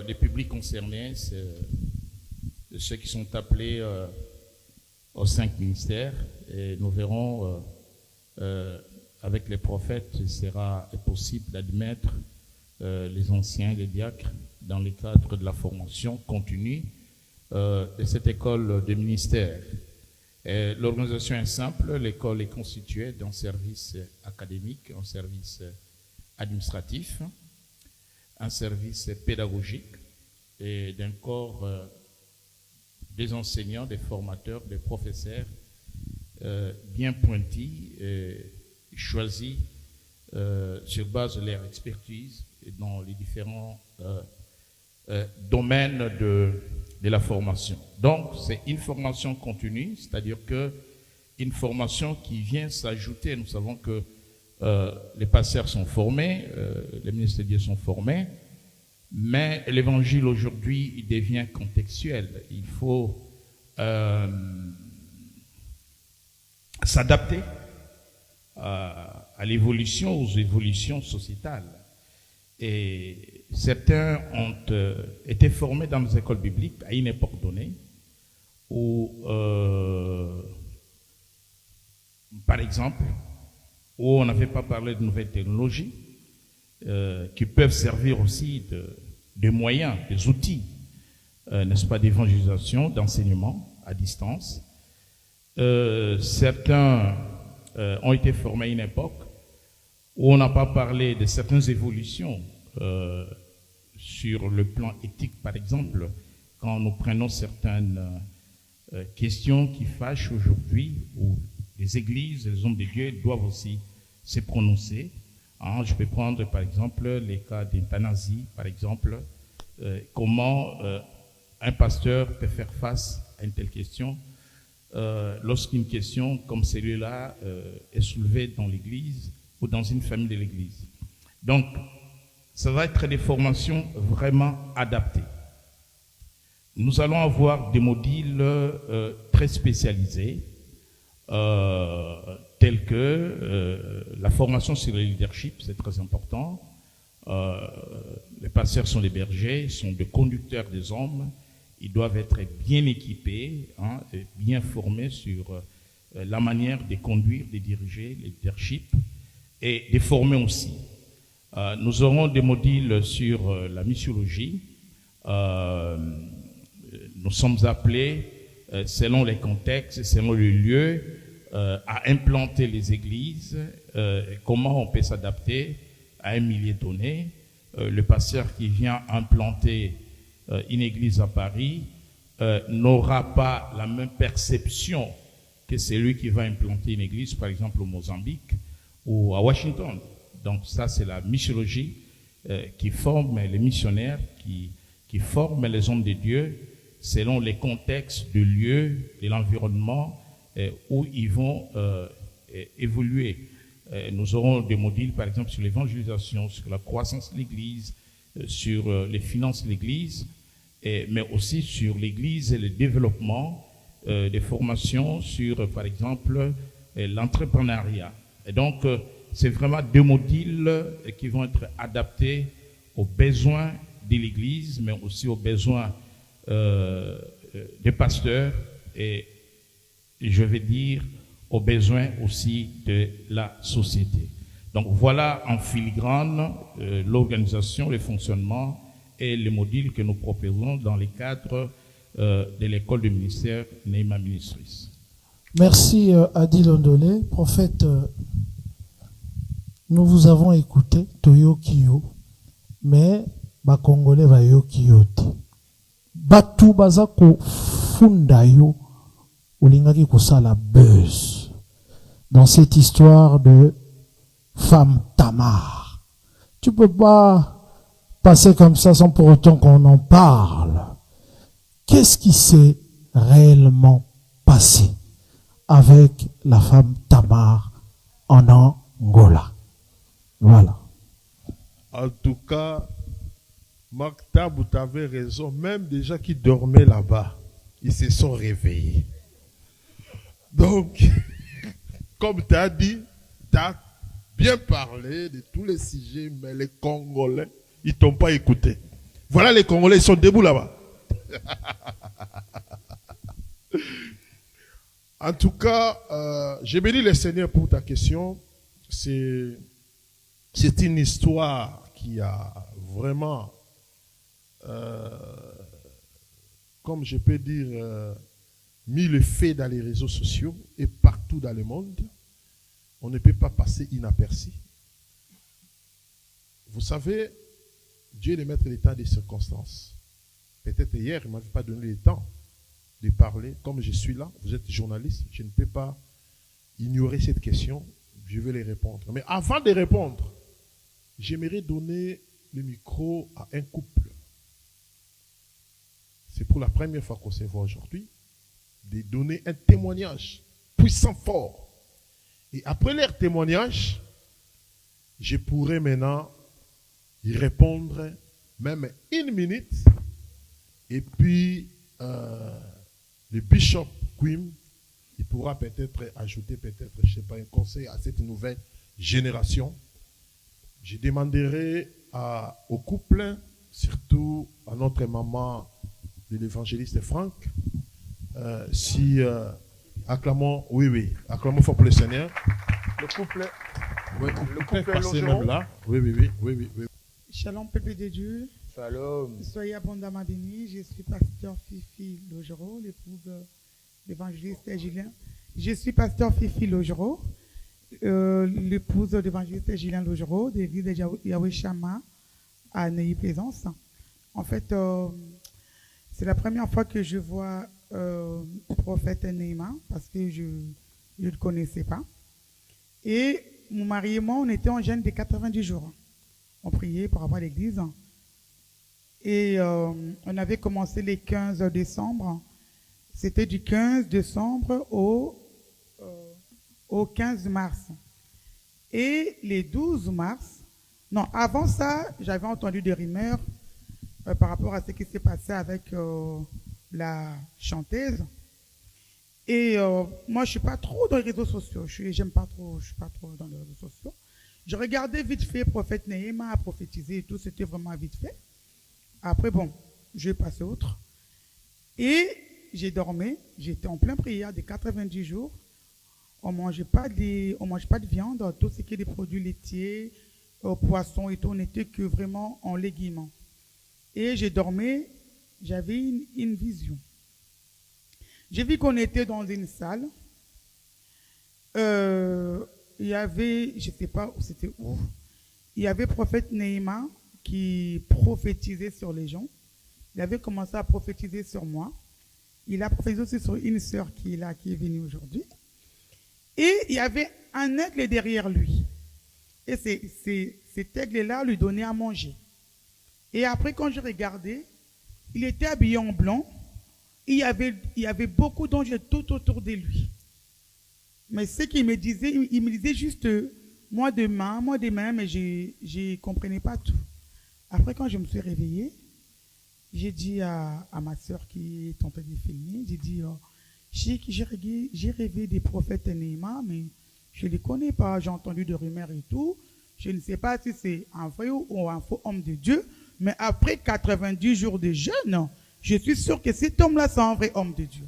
les publics concernés, c'est ceux qui sont appelés aux 5 ministères. Et nous verrons, avec les prophètes, il sera possible d'admettre les anciens, les diacres, dans le cadre de la formation continue de cette école de ministère. L'organisation est simple, l'école est constituée d'un service académique, un service administratif, un service pédagogique et d'un corps des enseignants, des formateurs, des professeurs bien pointis, choisis sur base de leur expertise dans les différents domaines de la formation. Donc, c'est une formation continue, c'est-à-dire que une formation qui vient s'ajouter. Nous savons que les pasteurs sont formés, les ministres de Dieu sont formés, mais l'évangile aujourd'hui, il devient contextuel. Il faut s'adapter à l'évolution, aux évolutions sociétales. Et certains ont été formés dans les écoles bibliques à une époque donnée où, par exemple, où on n'avait pas parlé de nouvelles technologies qui peuvent servir aussi de moyens, des outils, n'est-ce pas, d'évangélisation, d'enseignement à distance. Certains ont été formés à une époque où on n'a pas parlé de certaines évolutions sur le plan éthique, par exemple, quand nous prenons certaines questions qui fâchent aujourd'hui, où les églises, les hommes de Dieu doivent aussi se prononcer. Je peux prendre, par exemple, les cas d'euthanasie, par exemple, comment un pasteur peut faire face à une telle question lorsqu'une question comme celle-là est soulevée dans l'église ou dans une famille de l'église. Donc, ça va être des formations vraiment adaptées. Nous allons avoir des modules très spécialisés, tels que la formation sur le leadership, c'est très important. Les pasteurs sont des bergers, sont des conducteurs des hommes. Ils doivent être bien équipés, et bien formés sur la manière de conduire, de diriger, le leadership, et de former aussi. Nous aurons des modules sur la missiologie. Nous sommes appelés, selon les contextes, selon les lieux, à implanter les églises, comment on peut s'adapter à un milieu donné. Le pasteur qui vient implanter une église à Paris n'aura pas la même perception que celui qui va implanter une église, par exemple au Mozambique ou à Washington. Donc ça, c'est la missiologie qui forme les missionnaires, qui forme les hommes de Dieu selon les contextes du lieu, de l'environnement où ils vont évoluer. Nous aurons des modules, par exemple, sur l'évangélisation, sur la croissance de l'Église, sur les finances de l'Église, mais aussi sur l'Église et le développement des formations sur, par exemple, l'entrepreneuriat. Et donc, c'est vraiment deux modules qui vont être adaptés aux besoins de l'Église, mais aussi aux besoins des pasteurs et, je vais dire, aux besoins aussi de la société. Donc voilà en filigrane l'organisation, le fonctionnement et les modules que nous proposons dans le cadre de l'école du ministère Neema Ministries. Merci Adi Londolé. Prophète, nous vous avons écouté, Toyokiyo, mais ba Congolais va yokiyo te. Batu bazako fundayo olingaki kosala buzz dans cette histoire de femme Tamar. Tu peux pas passer comme ça sans pour autant qu'on en parle. Qu'est-ce qui s'est réellement passé avec la femme Tamar en Angola? Voilà. En tout cas, Marc Tabou, tu avais raison. Même des gens qui dormaient là-bas, ils se sont réveillés. Donc, comme tu as dit, tu as bien parlé de tous les sujets, mais les Congolais, ils ne t'ont pas écouté. Voilà les Congolais, ils sont debout là-bas. En tout cas, j'ai béni le Seigneur pour ta question. C'est une histoire qui a vraiment, comme je peux dire, mis le fait dans les réseaux sociaux et partout dans le monde. On ne peut pas passer inaperçu. Vous savez, Dieu est le maître des temps et des circonstances. Peut-être hier, il ne m'avait pas donné le temps de parler. Comme je suis là, vous êtes journaliste, je ne peux pas ignorer cette question. Je vais les répondre. Mais avant de répondre, j'aimerais donner le micro à un couple. C'est pour la première fois qu'on se voit aujourd'hui, de donner un témoignage puissant, fort. Et après leur témoignage, je pourrais maintenant y répondre même 1 minute. Et puis, le bishop Quim, il pourra peut-être ajouter, peut-être, je ne sais pas, un conseil à cette nouvelle génération. Je demanderai au couple, surtout à notre maman de l'évangéliste Franck, si acclamons, oui, acclamons fort pour le Seigneur. Le couple, le couple passé même là. Oui. Shalom, peuple de Dieu. Shalom. Soyez abondamment bénis. Je suis pasteur Fifi Logero, l'épouse de l'évangéliste Julien. Je suis pasteur Fifi Logero, l'épouse de l'évangéliste Julien Logero, de l'église de Yahweh Shama à Neuilly-Plaisance. En fait, c'est la première fois que je vois le prophète Nehema parce que je ne le connaissais pas. Et mon mari et moi, on était en jeûne de 90 jours. On priait par rapport à l'église. Et on avait commencé le 15 décembre. C'était du 15 décembre au 15 mars. Et les 12 mars, non, avant ça, j'avais entendu des rumeurs par rapport à ce qui s'est passé avec la chanteuse. Et moi, je ne suis pas trop dans les réseaux sociaux. Je ne suis pas trop dans les réseaux sociaux. Je regardais vite fait, prophète Nehema a prophétisé et tout, c'était vraiment vite fait. Après, bon, je vais passer autre. Et j'ai dormi, j'étais en pleine prière des 90 jours. On ne mangeait pas de viande, tout ce qui est des produits laitiers, poissons et tout, on n'était que vraiment en légumes. Et j'ai dormi, j'avais une vision. J'ai vu qu'on était dans une salle. Il y avait, je ne sais pas c'était où, il y avait prophète Nehema qui prophétisait sur les gens. Il avait commencé à prophétiser sur moi. Il a prophétisé aussi sur une sœur qui est là, qui est venue aujourd'hui. Et il y avait un aigle derrière lui. Et cet aigle-là lui donnait à manger. Et après, quand je regardais, il était habillé en blanc. Il y avait beaucoup d'anges tout autour de lui. Mais ce qu'il me disait, il me disait juste moi demain, mais je ne comprenais pas tout. Après, quand je me suis réveillée, j'ai dit à ma soeur qui est en train de filmer, j'ai dit, j'ai rêvé des prophètes Nehema, mais je ne les connais pas, j'ai entendu des rumeurs et tout. Je ne sais pas si c'est un vrai ou un faux homme de Dieu, mais après 90 jours de jeûne, je suis sûr que cet homme-là, c'est un vrai homme de Dieu.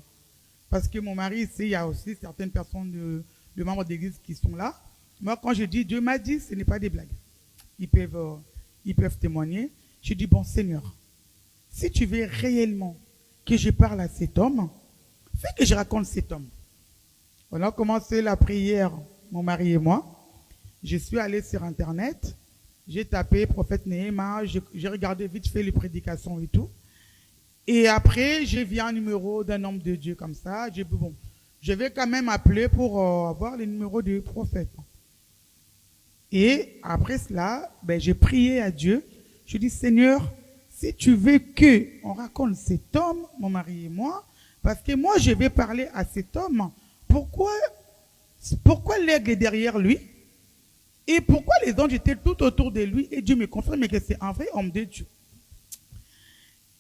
Parce que mon mari, il y a aussi certaines personnes de membres d'église qui sont là. Moi, quand je dis Dieu m'a dit, ce n'est pas des blagues. Ils peuvent témoigner. Je dis, bon Seigneur, si tu veux réellement que je parle à cet homme, fais que je raconte cet homme. On a commencé la prière, mon mari et moi. Je suis allé sur Internet. J'ai tapé prophète Nehema. J'ai regardé vite fait les prédications et tout. Et après, j'ai vu un numéro d'un homme de Dieu comme ça. J'ai dit, bon, je vais quand même appeler pour avoir le numéro du prophète. Et après cela, j'ai prié à Dieu. Je dis, Seigneur, si tu veux qu'on raconte cet homme, mon mari et moi, parce que moi, je vais parler à cet homme, pourquoi l'aigle est derrière lui? Et pourquoi les anges étaient tout autour de lui? Et Dieu me confirme que c'est un vrai homme de Dieu.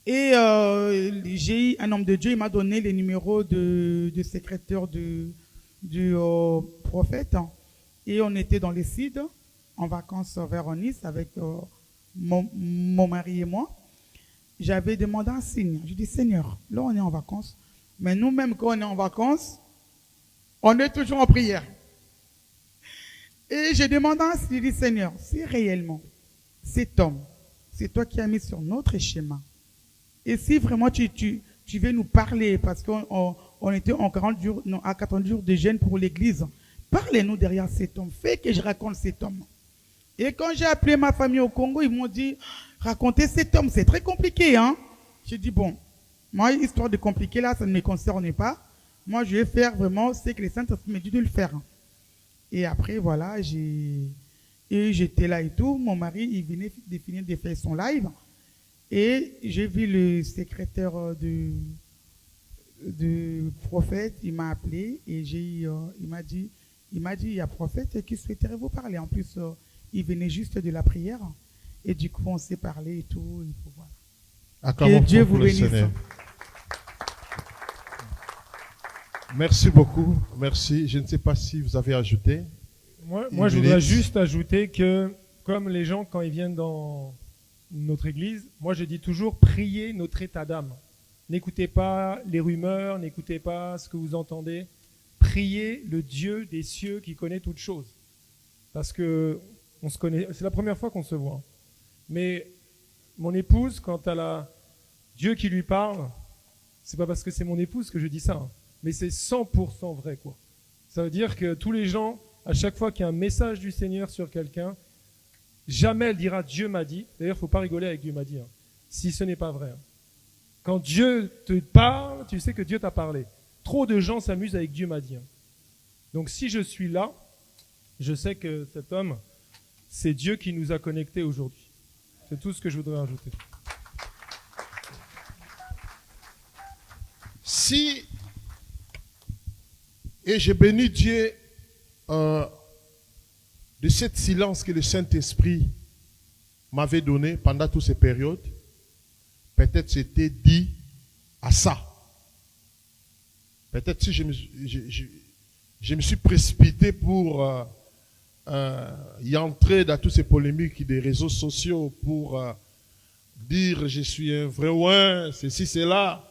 Et j'ai eu un homme de Dieu, il m'a donné les numéros de secrétaire du prophète. Et on était dans les Cides, en vacances vers Nice, avec mon mari et moi. J'avais demandé un signe. Je dis, Seigneur, là on est en vacances, mais nous-mêmes quand on est en vacances, on est toujours en prière. Et j'ai demandé un signe. Je dis, Seigneur, si réellement cet homme, c'est toi qui as mis sur notre schéma, et si vraiment tu veux nous parler, parce qu'on était en 40 jours, non, à 40 jours de jeûne pour l'église, parlez-nous derrière cet homme, fais que je raconte cet homme. Et quand j'ai appelé ma famille au Congo, ils m'ont dit, raconter cet homme, c'est très compliqué, hein. J'ai dit, bon, moi, histoire de compliquer là, ça ne me concerne pas. Moi, je vais faire vraiment ce que les saints me dit de le faire. Et après, voilà, j'étais là et tout. Mon mari, il venait de finir de faire son live. Et j'ai vu le secrétaire du prophète, il m'a appelé et il m'a dit, il y a prophète qui souhaiterait vous parler. En plus, il venait juste de la prière. Et du coup, on s'est parlé et tout. Et voilà. Que Dieu vous bénisse. Merci beaucoup. Merci. Je ne sais pas si vous avez ajouté. Moi je voudrais juste ajouter que, comme les gens, quand ils viennent dans notre église, moi je dis toujours, priez notre état d'âme. N'écoutez pas les rumeurs, n'écoutez pas ce que vous entendez. Priez le Dieu des cieux qui connaît toutes choses. Parce que on se connaît, c'est la première fois qu'on se voit. Mais mon épouse, quand elle a Dieu qui lui parle, c'est pas parce que c'est mon épouse que je dis ça, hein, mais c'est 100% vrai, quoi. Ça veut dire que tous les gens, à chaque fois qu'il y a un message du Seigneur sur quelqu'un, jamais elle dira Dieu m'a dit. D'ailleurs, il ne faut pas rigoler avec Dieu m'a dit, hein, si ce n'est pas vrai. Hein. Quand Dieu te parle, tu sais que Dieu t'a parlé. Trop de gens s'amusent avec Dieu m'a dit. Hein. Donc si je suis là, je sais que cet homme, c'est Dieu qui nous a connectés aujourd'hui. C'est tout ce que je voudrais ajouter. Si, et je bénis Dieu de cette silence que le Saint-Esprit m'avait donné pendant toutes ces périodes, peut-être c'était dit à ça. Peut-être si je me suis précipité pour y entrer dans toutes ces polémiques des réseaux sociaux pour dire je suis un vrai ouin, ceci, cela.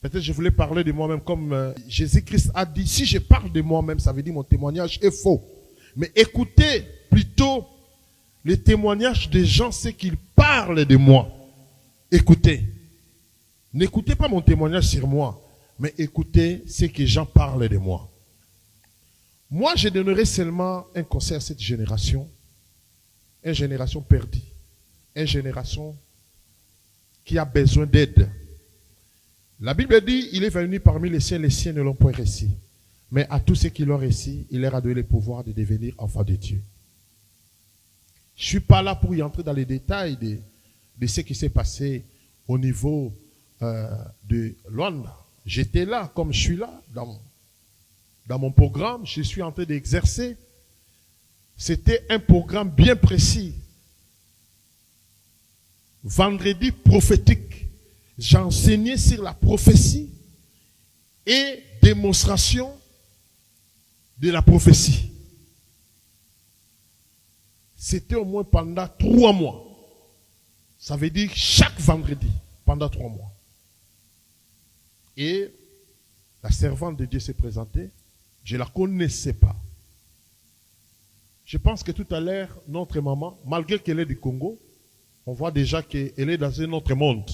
Peut-être je voulais parler de moi-même comme Jésus-Christ a dit. Si je parle de moi-même, ça veut dire mon témoignage est faux. Mais écoutez plutôt les témoignages des gens, c'est qu'ils parlent de moi. Écoutez. N'écoutez pas mon témoignage sur moi, mais écoutez ce que les gens parlent de moi. Moi, je donnerai seulement un conseil à cette génération. Une génération perdue. Une génération qui a besoin d'aide. La Bible dit, il est venu parmi les siens ne l'ont point reçu. Mais à tous ceux qui l'ont reçu, il leur a donné le pouvoir de devenir enfants de Dieu. Je ne suis pas là pour y entrer dans les détails de ce qui s'est passé au niveau de Luanda. J'étais là, comme je suis là, dans mon programme, je suis en train d'exercer. C'était un programme bien précis. Vendredi prophétique. J'enseignais sur la prophétie et démonstration de la prophétie. C'était au moins pendant 3 mois. Ça veut dire chaque vendredi, pendant 3 mois. Et la servante de Dieu s'est présentée. Je ne la connaissais pas. Je pense que tout à l'heure, notre maman, malgré qu'elle est du Congo, on voit déjà qu'elle est dans un autre monde.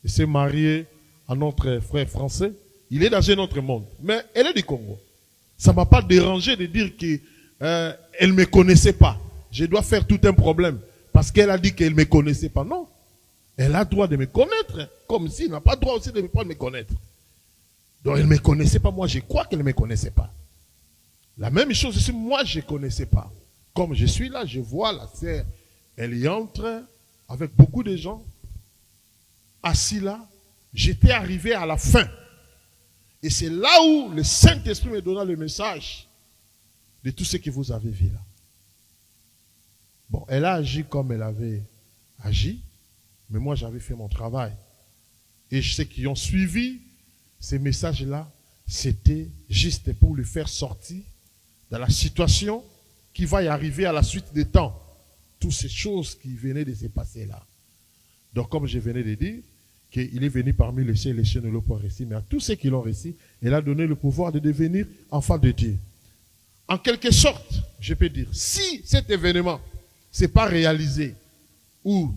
Elle s'est mariée à notre frère français. Il est dans un autre monde. Mais elle est du Congo. Ça ne m'a pas dérangé de dire qu'elle ne me connaissait pas. Je dois faire tout un problème. Parce qu'elle a dit qu'elle ne me connaissait pas. Non. Elle a le droit de me connaître. Comme s'il n'a pas le droit aussi de me connaître. Donc elle ne me connaissait pas. Moi, je crois qu'elle ne me connaissait pas. La même chose aussi, moi, je ne connaissais pas. Comme je suis là, je vois la sœur. Elle y entre avec beaucoup de gens. Assis là, j'étais arrivé à la fin. Et c'est là où le Saint-Esprit me donna le message de tout ce que vous avez vu là. Bon, elle a agi comme elle avait agi, Mais moi, j'avais fait mon travail. Et ceux qui ont suivi ces messages-là, c'était juste pour le faire sortir dans la situation qui va y arriver à la suite des temps. Toutes ces choses qui venaient de se passer là. Donc, comme je venais de dire, qu'il est venu parmi les cieux ne l'ont pas réussi, mais à tous ceux qui l'ont réussi, il a donné le pouvoir de devenir enfant de Dieu. En quelque sorte, je peux dire, si cet événement n'est pas réalisé, ou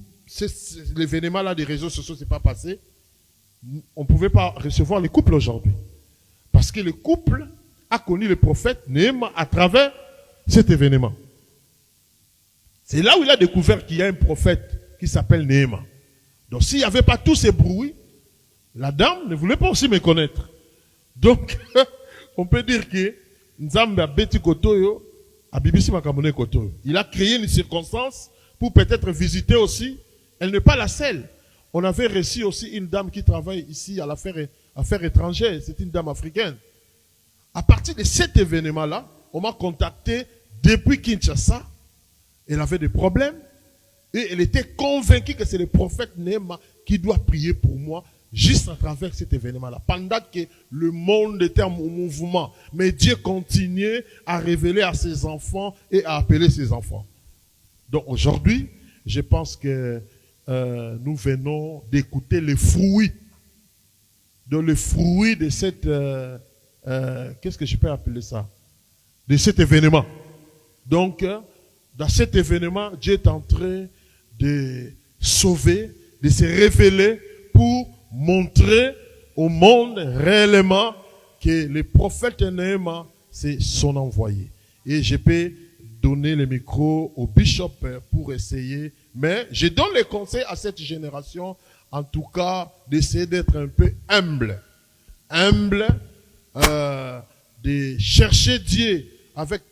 l'événement là des réseaux sociaux ne s'est pas passé, on ne pouvait pas recevoir les couples aujourd'hui. Parce que le couple a connu le prophète Néhéma à travers cet événement. C'est là où il a découvert qu'il y a un prophète qui s'appelle Néhéma. Donc s'il n'y avait pas tous ces bruits, la dame ne voulait pas aussi me connaître. Donc, on peut dire que Nzambe a beti kotoyo, a bibisi makamone kotoyo. Il a créé une circonstance pour peut-être visiter aussi. Elle n'est pas la seule. On avait reçu aussi une dame qui travaille ici à l'affaire étrangère. C'est une dame africaine. À partir de cet événement-là, on m'a contacté depuis Kinshasa. Elle avait des problèmes. Et elle était convaincue que c'est le prophète Néhéma qui doit prier pour moi juste à travers cet événement-là. Pendant que le monde était en mouvement. Mais Dieu continuait à révéler à ses enfants et à appeler ses enfants. Donc aujourd'hui, je pense que nous venons d'écouter les fruits. Le fruit de cette... qu'est-ce que je peux appeler ça? De cet événement. Donc, dans cet événement, Dieu est en train de sauver, de se révéler pour montrer au monde réellement que le prophète Néhéma, c'est son envoyé. Et je peux donner le micro au bishop pour essayer, mais je donne les conseils à cette génération, en tout cas, d'essayer d'être un peu humble. Humble, de chercher Dieu avec...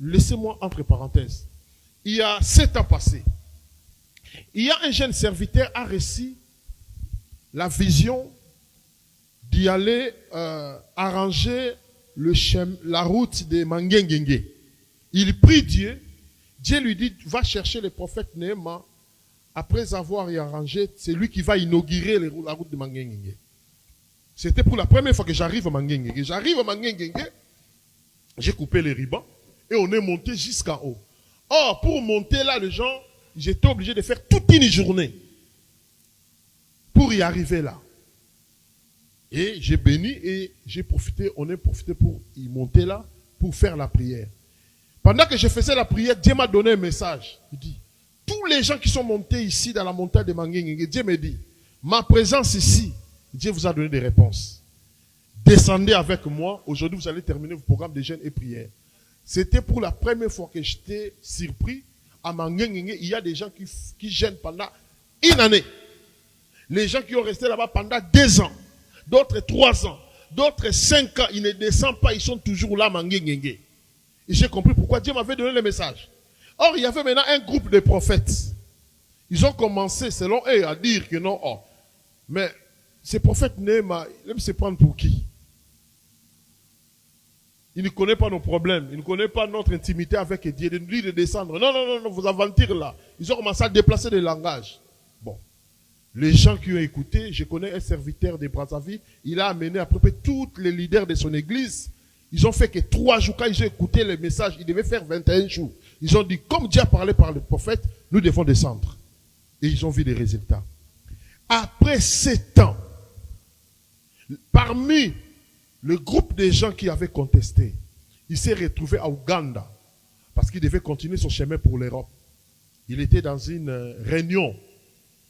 Laissez-moi entre parenthèses. Il y a 7 ans passés, il y a un jeune serviteur a reçu la vision d'y aller arranger la route de Mangengenge. Il prie Dieu. Dieu lui dit, va chercher le prophète Néhéma. Après avoir y arrangé, c'est lui qui va inaugurer la route de Mangengenge. C'était pour la première fois que j'arrive à Mangengenge. J'arrive à Mangengenge, j'ai coupé les rubans et on est monté jusqu'en haut. Or, pour monter là, les gens, j'étais obligé de faire toute une journée pour y arriver là. Et j'ai béni et on a profité pour y monter là, pour faire la prière. Pendant que je faisais la prière, Dieu m'a donné un message. Il dit, tous les gens qui sont montés ici dans la montagne de Mangengenge, Dieu me dit, ma présence ici, Dieu vous a donné des réponses. Descendez avec moi. Aujourd'hui, vous allez terminer vos programmes de jeûne et prière. C'était pour la première fois que j'étais surpris. À Mangengenge, il y a des gens qui jeûnent pendant une année. Les gens qui ont resté là-bas pendant 2 ans. D'autres 3 ans. D'autres 5 ans. Ils ne descendent pas. Ils sont toujours là à Mangengenge. Et j'ai compris pourquoi Dieu m'avait donné le message. Or, il y avait maintenant un groupe de prophètes. Ils ont commencé, selon eux, à dire que non. Oh, mais ces prophètes Néhéma, il aime se prendre pour qui? Il ne connaît pas nos problèmes. Il ne connaît pas notre intimité avec Dieu. De nous dire de descendre. Non, vous aventirez là. Ils ont commencé à déplacer des langages. Bon. Les gens qui ont écouté, je connais un serviteur de Brazzaville, il a amené à peu près tous les leaders de son église. Ils ont fait que 3 jours, quand ils ont écouté les messages, ils devaient faire 21 jours. Ils ont dit, comme Dieu a parlé par le prophète, nous devons descendre. Et ils ont vu des résultats. Après 7 ans, parmi le groupe de gens qui avaient contesté, il s'est retrouvé à Ouganda, parce qu'il devait continuer son chemin pour l'Europe. Il était dans une réunion.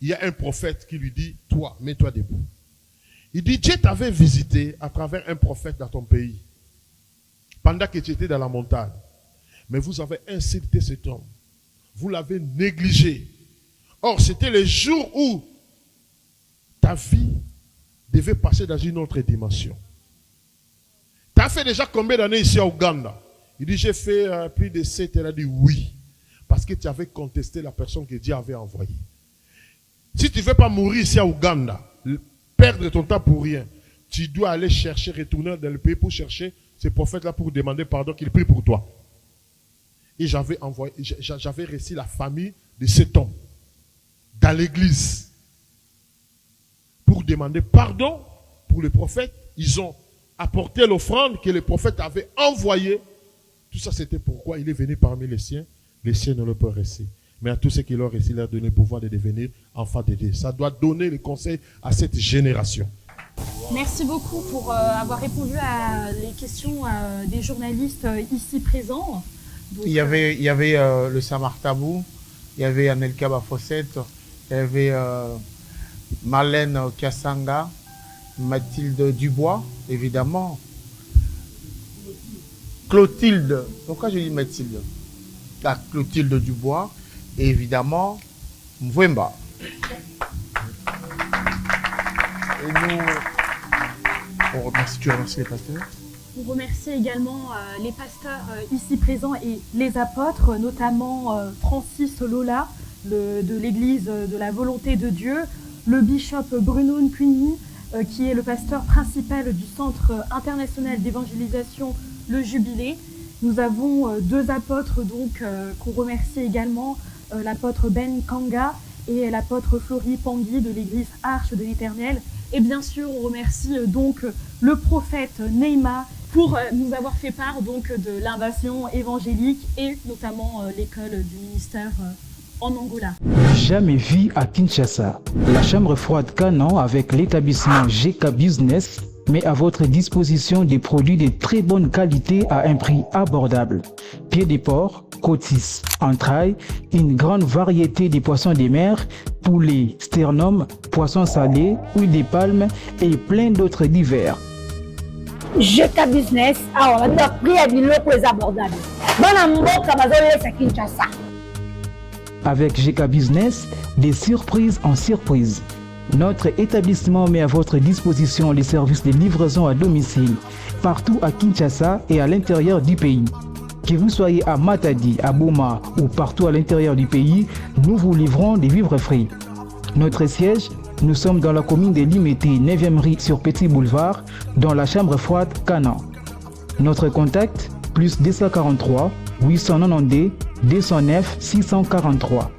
Il y a un prophète qui lui dit, toi, mets-toi debout. Il dit, Dieu t'avait visité à travers un prophète dans ton pays, pendant que tu étais dans la montagne. Mais vous avez insulté cet homme. Vous l'avez négligé. Or, c'était le jour où ta vie devait passer dans une autre dimension. Tu as fait déjà combien d'années ici à Ouganda? Il dit, j'ai fait plus de 7. Elle a dit oui. Parce que tu avais contesté la personne que Dieu avait envoyée. Si tu ne veux pas mourir ici à Ouganda, perdre ton temps pour rien, tu dois aller chercher, retourner dans le pays pour chercher ces prophètes-là pour demander pardon, qu'ils prient pour toi. Et j'avais reçu la famille de cet homme. dans l'église pour demander pardon pour les prophètes. Ils ont apporté l'offrande que les prophètes avaient envoyée. Tout ça, c'était pourquoi il est venu parmi les siens. Les siens ne le peuvent rester. Mais à tous ceux qui l'ont resté, il leur a donné le pouvoir de devenir enfants de Dieu. Ça doit donner le conseil à cette génération. Merci beaucoup pour avoir répondu à les questions des journalistes ici présents. Donc, il y avait le Samartabou, il y avait Anelka Bafossette, il y avait Marlène Kassanga, Mathilde Dubois, évidemment. Clotilde, pourquoi je dis Mathilde? Clotilde Dubois, et évidemment Mwemba. Et nous, on remercie, tu remercies les pasteurs? On remercie également les pasteurs ici présents et les apôtres, notamment Francis Lola de l'église de la volonté de Dieu, le bishop Bruno Nkwini, qui est le pasteur principal du Centre international d'évangélisation Le Jubilé. Nous avons deux apôtres donc qu'on remercie également, l'apôtre Ben Kanga et l'apôtre Flori Pangui de l'église Arche de l'Éternel. Et bien sûr, on remercie donc le prophète Neymar pour nous avoir fait part donc de l'invasion évangélique et notamment l'école du ministère en Angola. Jamais vu à Kinshasa. La chambre froide Canan avec l'établissement GK Business met à votre disposition des produits de très bonne qualité à un prix abordable. Pieds de porc, côtis, entrailles, une grande variété de poissons de mer, poulet, sternum, poissons salés, huile de palme et plein d'autres divers. GK Business, alors on a pris à des locaux abordables. Kinshasa. Avec GK Business, des surprises en surprise. Notre établissement met à votre disposition les services de livraison à domicile, partout à Kinshasa et à l'intérieur du pays. Que vous soyez à Matadi, à Boma ou partout à l'intérieur du pays, nous vous livrons des vivres frais. Notre siège, nous sommes dans la commune de Limete, 9e rue sur Petit Boulevard, dans la chambre froide Canan. Notre contact, +243 892 209 643.